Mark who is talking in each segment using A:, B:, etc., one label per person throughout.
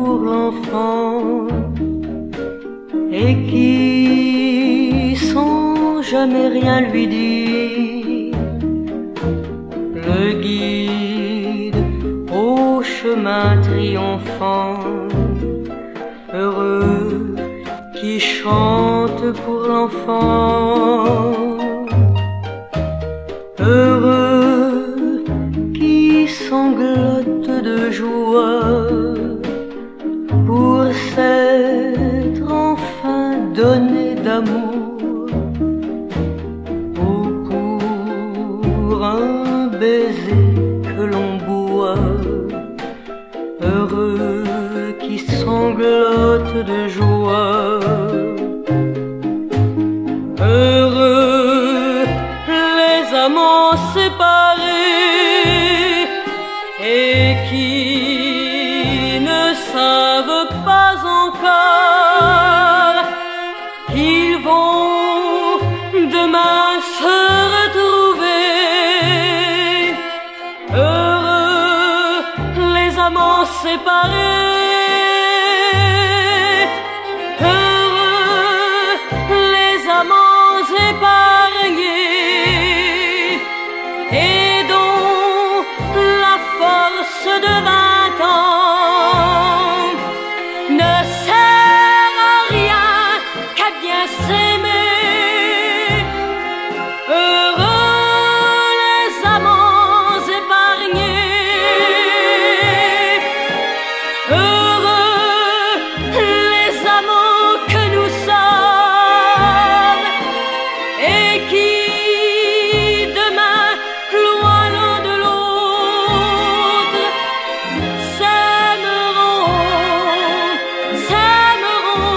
A: pour l'enfant et qui, sans jamais rien lui dire, le guide au chemin triomphant. Heureux qui chante pour l'enfant, heureux qui sanglote de joie pour s'être enfin donné d'amour, ou pour un baiser que l'on boit. Heureux qui sanglote de joie, heureux les amants séparés et qui ne savent pas encore qu'ils vont demain se retrouver. Heureux les amants séparés, heureux les amants épargnés et dont la force de 20 ans ne sert à rien qu'à bien s'aimer. Heureux les amants épargnés, heureux les amants que nous sommes et qui demain, loin l'un de l'autre, s'aimeront, s'aimeront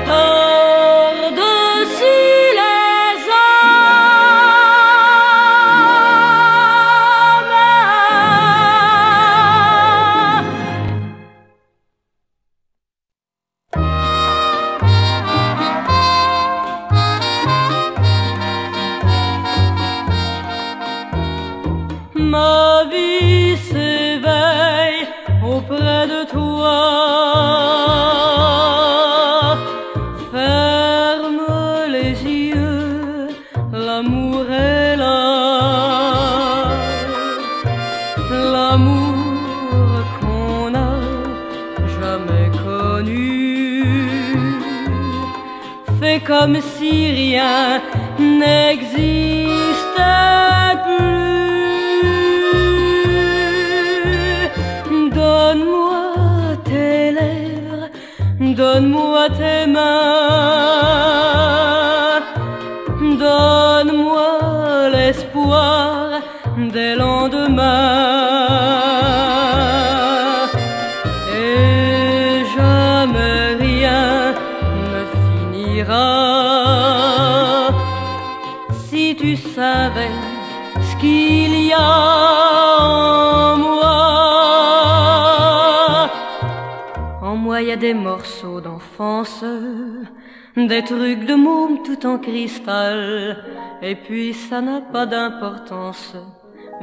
A: par-dessus les hommes. Ma vie s'éveille auprès de toi. Ferme les yeux, l'amour est là. L'amour qu'on n'a jamais connu fait comme si rien n'existait plus. Donne-moi tes lèvres, donne-moi tes mains, donne-moi l'espoir des lendemains. Et jamais rien ne finira. Si tu savais ce qu'il y a en moi, y a des morceaux d'enfance, des trucs de môme tout en cristal, et puis ça n'a pas d'importance.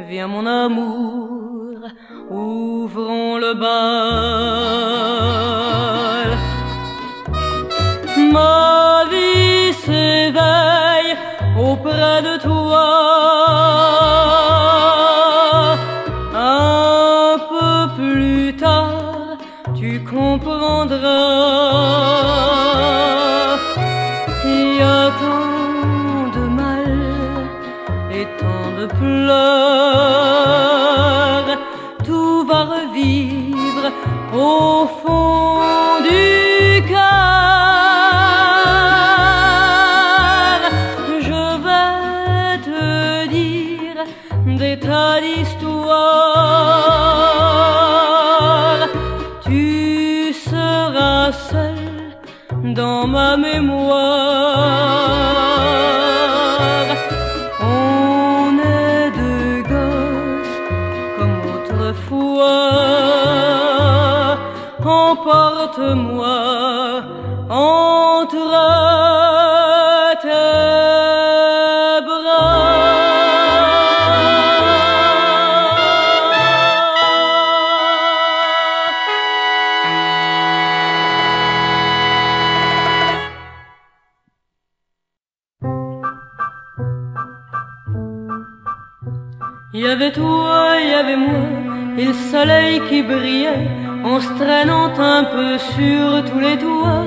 A: Viens mon amour, ouvrons le bal. Ma vie s'éveille auprès de toi. Un peu plus tard, tu comprendras. Il y a tant de mal et tant de pleurs. Tout va revivre au fond du cœur. Je vais te dire des tas d'histoires. Tu seras seul dans ma mémoire. On est deux gosses comme autrefois. Emporte-moi entre tes bras. y avait toi, il y avait moi, et le soleil qui brillait en se traînant un peu sur tous les toits.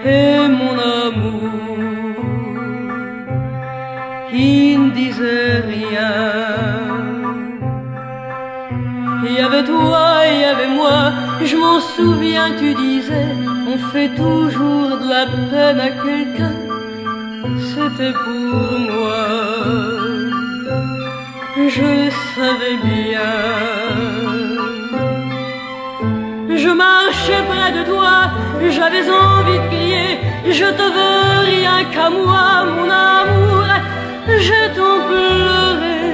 A: Et mon amour qui ne disait rien. Il y avait toi, il y avait moi, je m'en souviens, tu disais, on fait toujours de la peine à quelqu'un. C'était pour moi, je savais bien. Je marchais près de toi, j'avais envie de crier, je te veux rien qu'à moi, mon amour, je t'en pleurais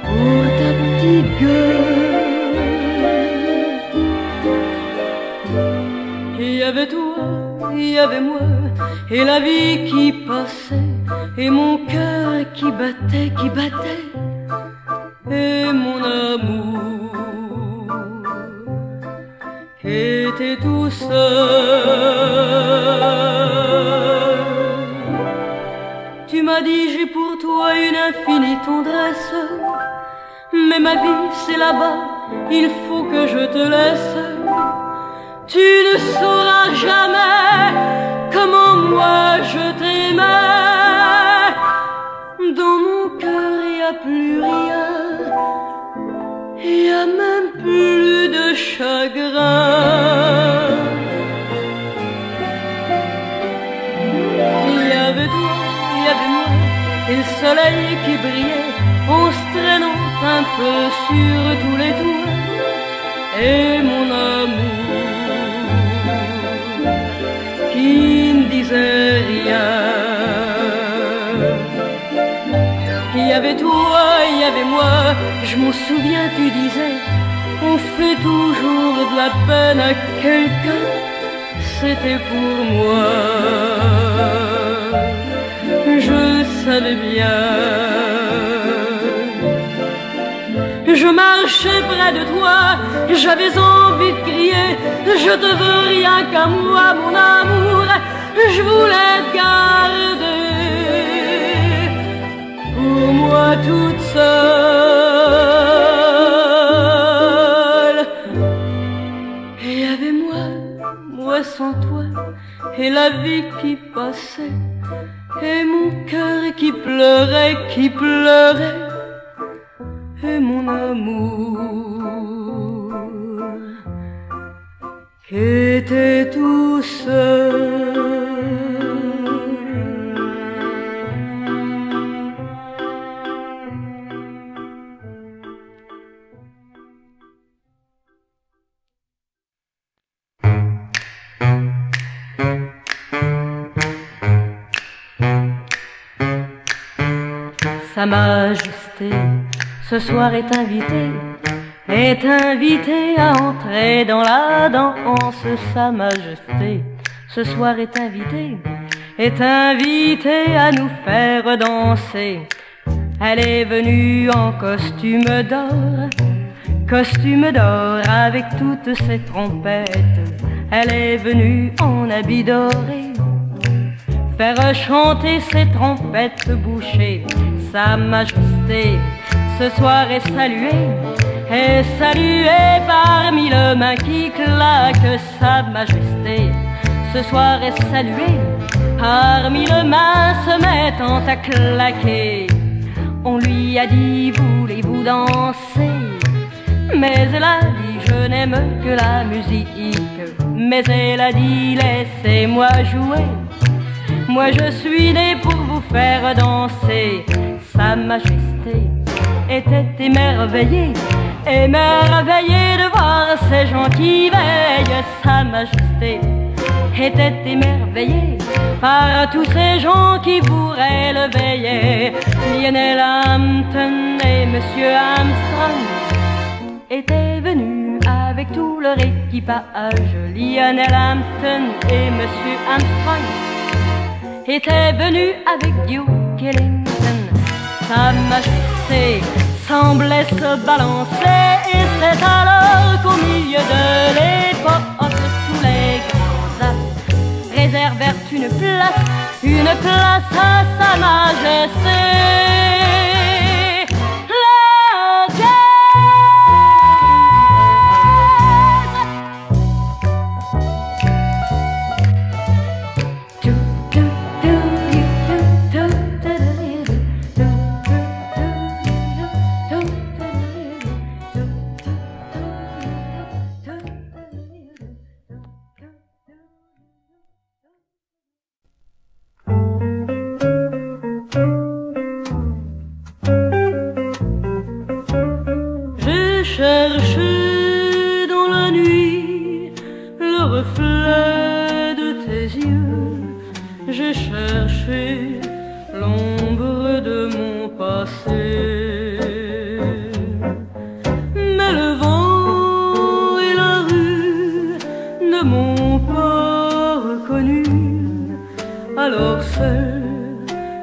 A: pour ta petite gueule. Il y avait toi, il y avait moi, et la vie qui passait, et mon cœur qui battait, et mon amour qui était tout seul. Tu m'as dit j'ai pour toi une infinie tendresse, mais ma vie c'est là-bas, il faut que je te laisse. Tu ne sauras jamais comment moi je t'aimais. Dans mon cœur il n'y a plus rien, il n'y a même plus de chagrin. Il y avait toi, il y avait moi, et le soleil qui brillait en se traînant un peu sur tous les toits. Et mon amour qui ne disait rien. Il y avait toi, il y avait moi, je m'en souviens, tu disais, on fait toujours de la peine à quelqu'un. C'était pour moi, je savais bien. Je marchais près de toi, j'avais envie de crier, je te veux rien qu'à moi, mon amour, je voulais te garder pour moi toute seule. Et il y avait moi, moi sans toi, et la vie qui passait, et mon cœur qui pleurait, et mon amour qui était tout seul. Sa Majesté ce soir est invitée à entrer dans la danse. Sa Majesté ce soir est invitée à nous faire danser. Elle est venue en costume d'or avec toutes ses trompettes. Elle est venue en habit doré faire chanter ses trompettes bouchées. Sa Majesté ce soir est saluée par mille mains qui claquent. Sa Majesté ce soir est saluée par mille mains se mettant à claquer. On lui a dit voulez-vous danser, mais elle a dit je n'aime que la musique. Mais elle a dit laissez-moi jouer, moi je suis née pour vous faire danser. Sa Majesté était émerveillée de voir ces gens qui veillent. Sa Majesté était émerveillée par tous ces gens qui pourraient le veiller. Lionel Hampton et Monsieur Armstrong étaient venus avec tout leur équipage. Lionel Hampton et Monsieur Armstrong étaient venus avec Duke Ellington. Sa Majesté semblait se balancer, et c'est alors qu'au milieu de l'époque tous les grands as réservèrent une place à Sa Majesté. reflet de tes yeux, j'ai cherché l'ombre de mon passé. Mais le vent et la rue ne m'ont pas reconnu. Alors seul,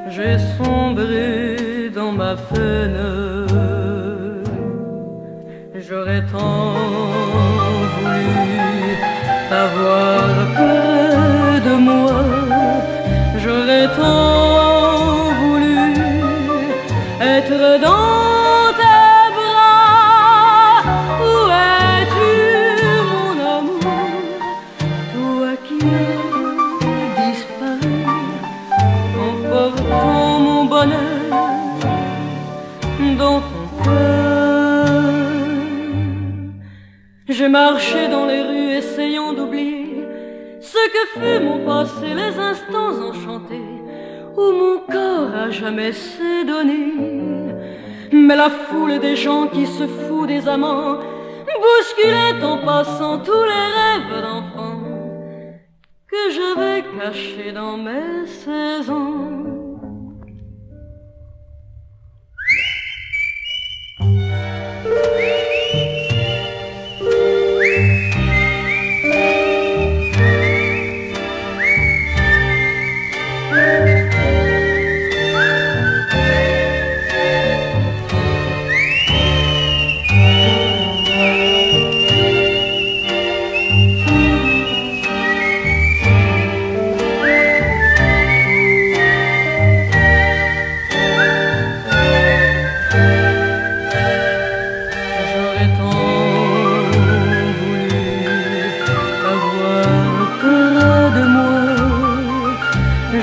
A: j'ai sombré dans ma peine. J'aurais tant voulu t'avoir près de moi, j'aurais tant voulu être dans tes bras. Où es-tu, mon amour, toi qui as disparu, emportant mon bonheur dans ton cœur? J'ai marché dans les rues essayant d'oublier ce que fut mon passé, les instants enchantés où mon corps a jamais s'édonné. Mais la foule des gens qui se fout des amants bousculait en passant tous les rêves d'enfant que j'avais cachés dans mes 16 ans.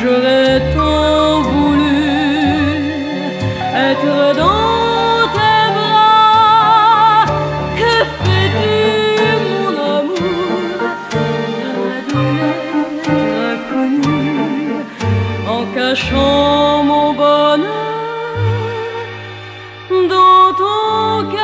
A: J'aurais tant voulu être dans tes bras. Que fais-tu, mon amour, de inconnue, en cachant mon bonheur dans ton cœur?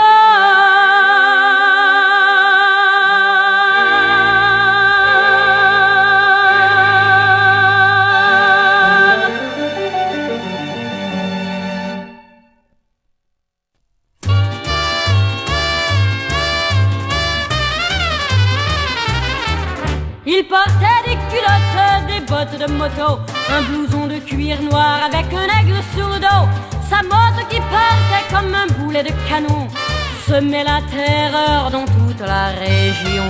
A: Il portait des culottes, des bottes de moto, un blouson de cuir noir avec un aigle sur le dos. Sa moto qui partait comme un boulet de canon semait la terreur dans toute la région.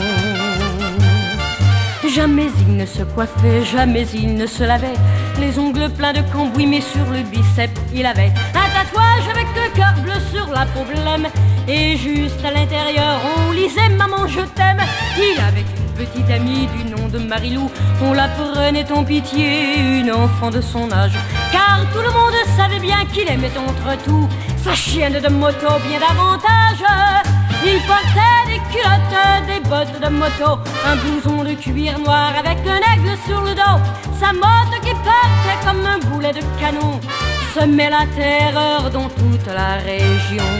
A: Jamais il ne se coiffait, jamais il ne se lavait, les ongles pleins de cambouis, mais sur le biceps il avait un tatouage avec le cœur bleu sur la peau blême. Et juste à l'intérieur on lisait « Maman je t'aime ». Il avait une petite amie du nom de Marilou, on la prenait en pitié, une enfant de son âge, car tout le monde savait bien qu'il aimait entre tout sa chienne de moto bien davantage. Il portait des culottes, des bottes de moto, un blouson de cuir noir avec un aigle sur le dos. Sa moto qui partait comme un boulet de canon semait la terreur dans toute la région.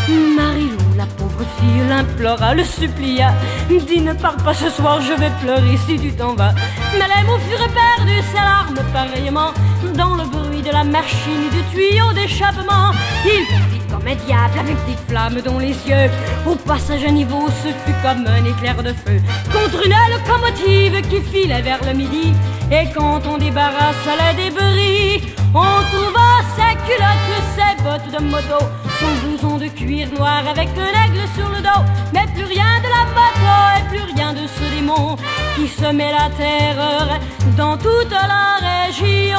A: Marilou, la pauvre fille, l'implora, le supplia. Dis ne pars pas ce soir, je vais pleurer si tu t'en vas. Mais les mots furent perdus, ses larmes pareillement dans le bruit de la machine du tuyau d'échappement. Il bondit comme un diable avec des flammes dans les yeux. Au passage à niveau, ce fut comme un éclair de feu contre une locomotive qui filait vers le midi. Et quand on débarrassa les débris, on trouva ses culottes, ses bottes de moto, son blouson de cuir noir avec un aigle sur le dos. Mais plus rien de la moto et plus rien de ce démon qui semait la terreur dans toute la région.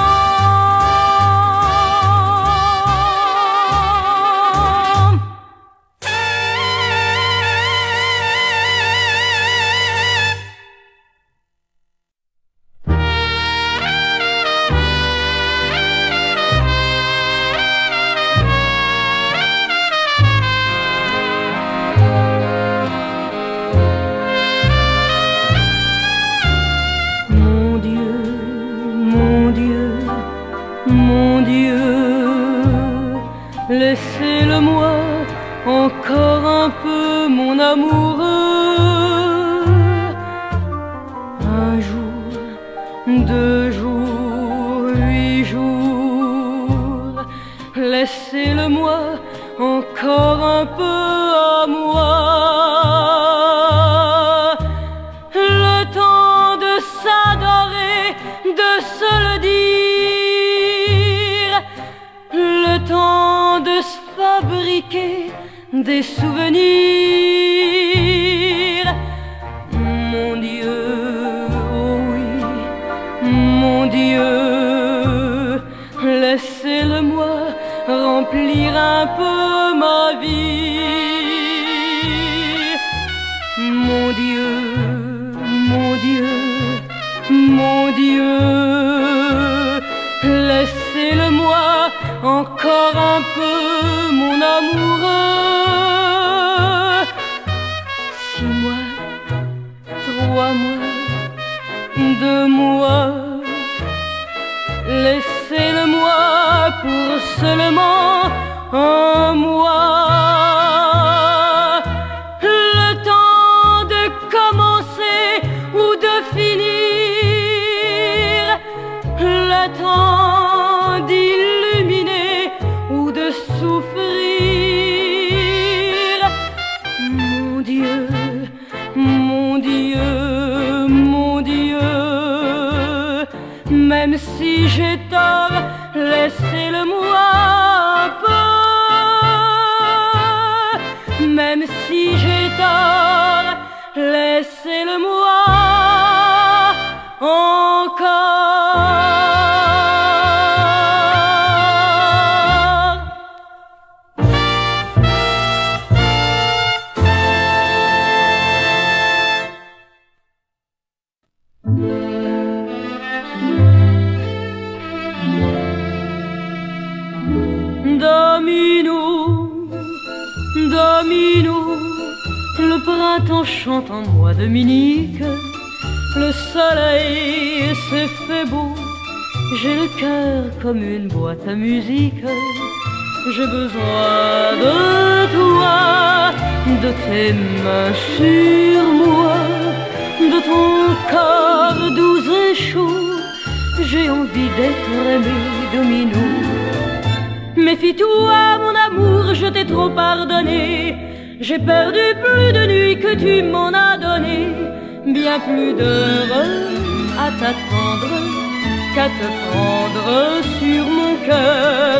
A: Mon Dieu, des souvenirs. Mon Dieu, oh oui, mon Dieu, laissez-le-moi remplir un peu ma vie. Mon Dieu, mon Dieu, mon Dieu, laissez-le-moi encore un peu, mon amoureux. 6 mois, 3 mois, 2 mois, laissez-le-moi pour seulement un mois. Le temps de commencer ou de finir, le temps d'illuminer ou de souffrir. Mon Dieu, mon Dieu, mon Dieu, même si j'ai tort, laissez-le-moi un peu. Même si j'ai tort, laissez-le-moi encore. Domino, Domino, le printemps chante en moi, Dominique. Le soleil s'est fait beau, j'ai le cœur comme une boîte à musique. J'ai besoin de toi, de tes mains sur moi, de ton corps doux et chaud. J'ai envie d'être aimé, Domino. Méfie-toi, mon amour, je t'ai trop pardonné. J'ai perdu plus de nuits que tu m'en as donné, bien plus d'heures à t'attendre qu'à te prendre sur mon cœur.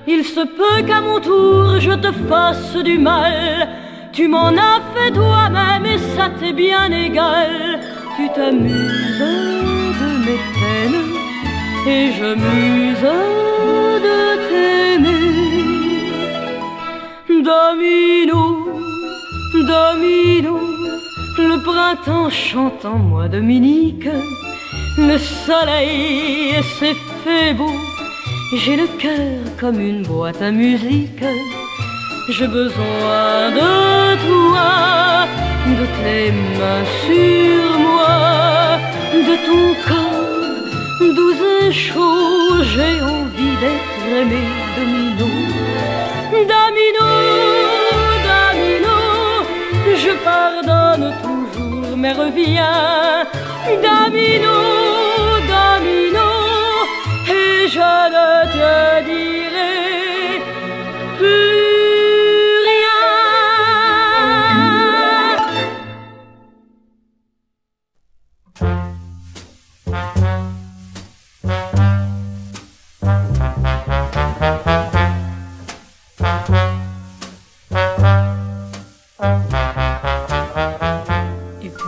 A: Il se peut qu'à mon tour je te fasse du mal. Tu m'en as fait toi-même et ça t'est bien égal. Tu t'amuses de mes peines et je m'use de t'aimer. Domino, Domino, le printemps chante en moi, Dominique. Le soleil s'est fait beau, j'ai le cœur comme une boîte à musique. J'ai besoin de toi, de tes mains sur moi, de ton corps doux et chaud. J'ai envie d'être aimé, Domino. Domino, Domino, je pardonne toujours, mais reviens. Domino, Domino, et je ne te dirai plus.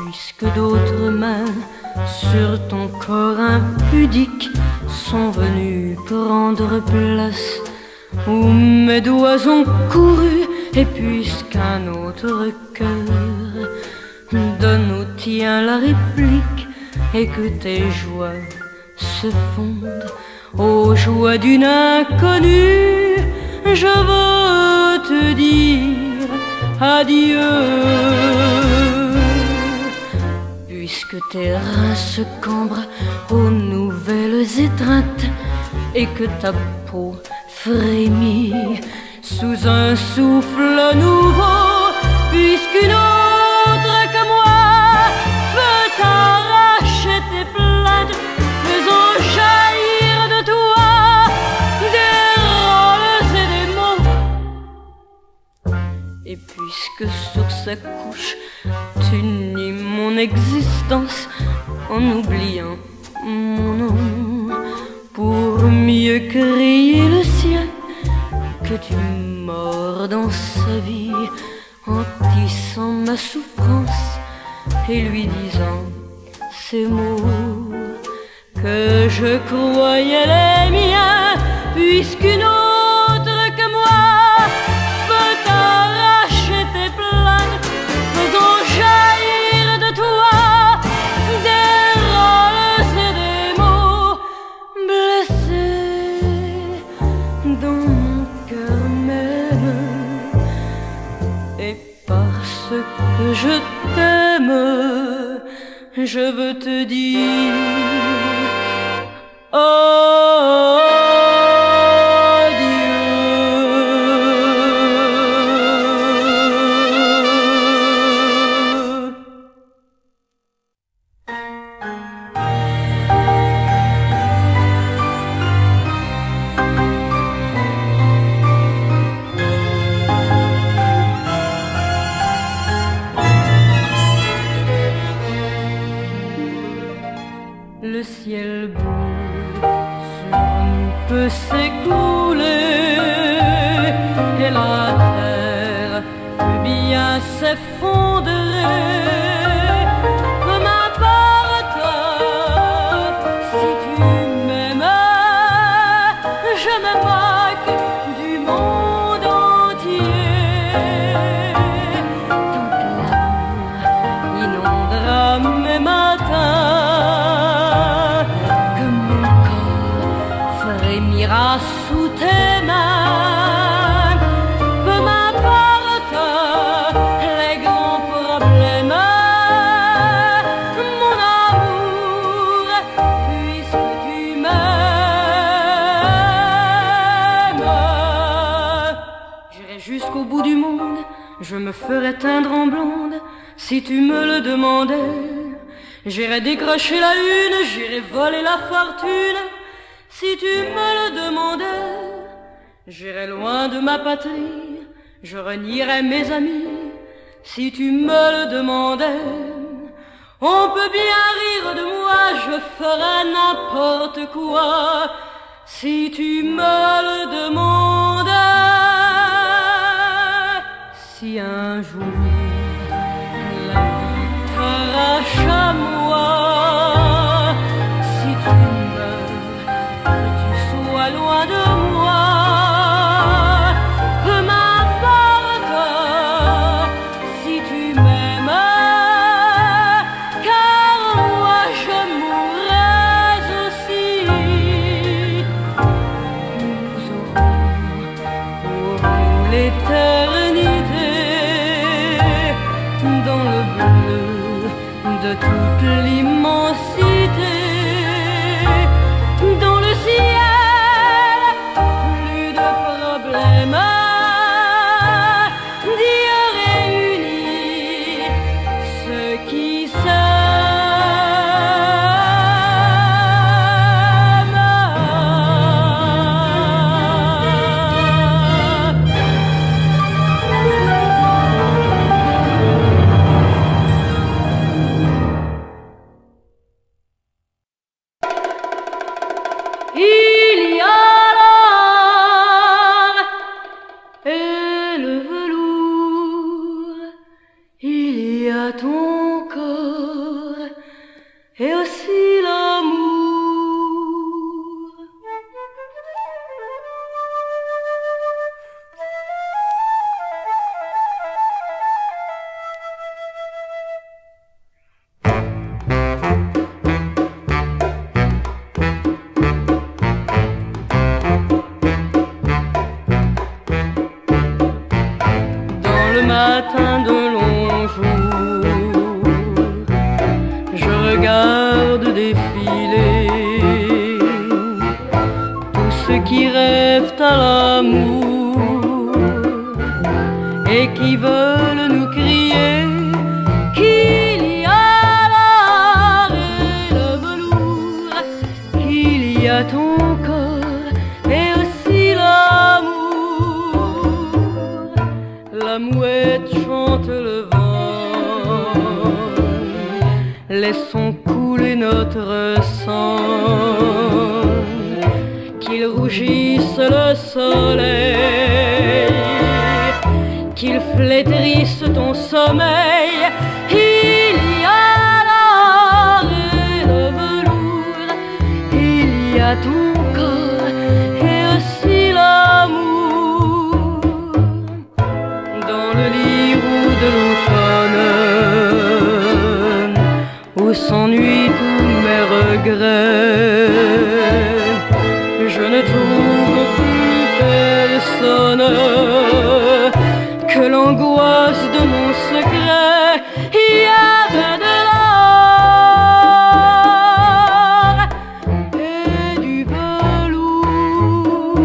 A: Puisque d'autres mains sur ton corps impudique sont venues prendre place où mes doigts ont couru, et puisqu'un autre cœur donne au tien la réplique, et que tes joies se fondent aux joies d'une inconnue, je veux te dire adieu. Puisque tes reins se cambrent aux nouvelles étreintes et que ta peau frémit sous un souffle nouveau, puisqu'une autre que moi peut t'arracher tes plaintes, faisant jaillir de toi des rôles et des mots. Et puisque sur sa couche tu nies mon existence en oubliant mon nom, pour mieux crier le sien, que tu mords dans sa vie ma souffrance et lui disant ces mots que je croyais les miens, puisqu'une autre que moi peut arracher tes plaintes, faisant jaillir de toi des rôles et des mots blessés dans mon cœur même. Et parce que je t'aime, je veux te dire le ciel bleu sur nous peut s'écouler et la terre peut bien s'effondrer. Peu m'importe si tu m'aimes, je me moque du monde entier. Tant que l'amour inondera mes matins, frémira sous tes mains. Peu m'importe les grands problèmes, mon amour, puisque tu m'aimes. J'irai jusqu'au bout du monde, je me ferai teindre en blonde si tu me le demandais. J'irai décrocher la une, j'irai voler la fortune si tu me le demandais. J'irai loin de ma patrie, je renierai mes amis si tu me le demandais. On peut bien rire de moi, je ferai n'importe quoi si tu me le demandais. Si un jour la vie t'arrache à moi, si tu loin de moi, peu m'importe si tu m'aimes, car moi je mourrai aussi. Nous aurons pour l'éternité dans le bleu de toute l'immensité, dans le ciel. Dieu réunit ceux qui Il y a et le velours, il y a ton corps et aussi l'amour. Le matin de longs jours, je regarde défiler tous ceux qui rêvent à l'amour et qui veulent nous crier qu'il y a l'art et le velours, qu'il y a ton corps et aussi l'amour. La mouette chante le vent, laissons couler notre sang, qu'il rougisse le soleil, qu'il flétrisse ton sommeil, regret. Je ne trouve plus personne que l'angoisse de mon secret. Il y avait de l'or et du velours,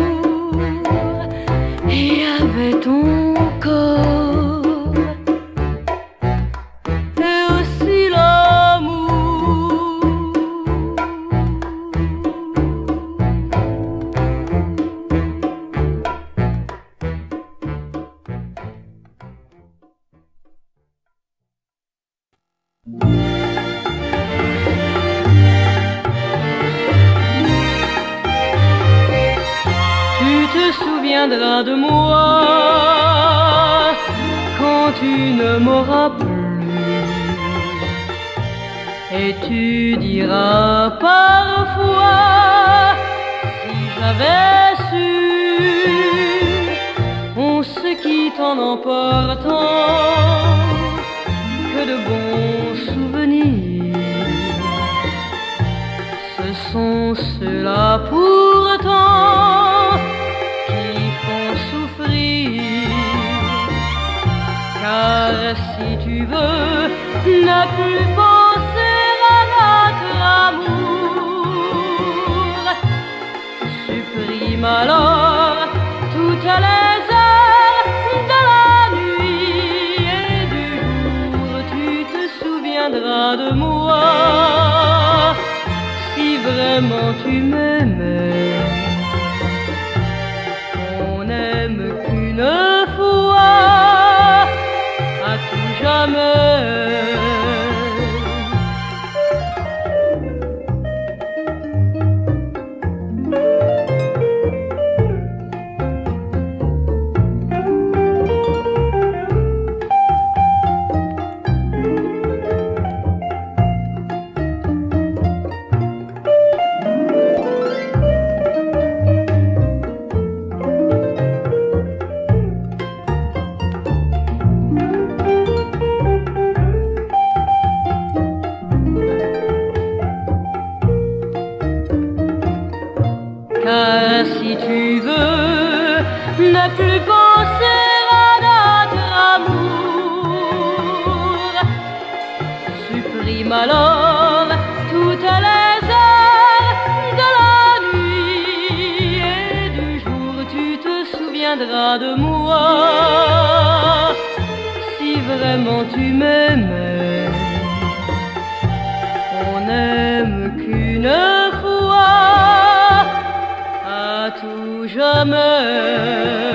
A: il y avait ton corps et aussi l'amour. Tu te souviendras de moi quand tu ne m'auras plus, et tu diras parfois, si j'avais su. On se quitte en emportant que de bons souvenirs. Ce sont ceux-là pourtant qui font souffrir. Car si tu veux ne plus penser à notre amour, supprime alors toutes les heures de la nuit et du jour. Tu te souviendras de moi si vraiment tu m'aimais. On n'aime qu'une fois, à tout jamais. Car si tu veux ne plus penser à notre amour, supprime alors toutes les heures de la nuit et du jour. Tu te souviendras de moi si vraiment tu m'aimais. On n'aime qu'une fois, à tout jamais.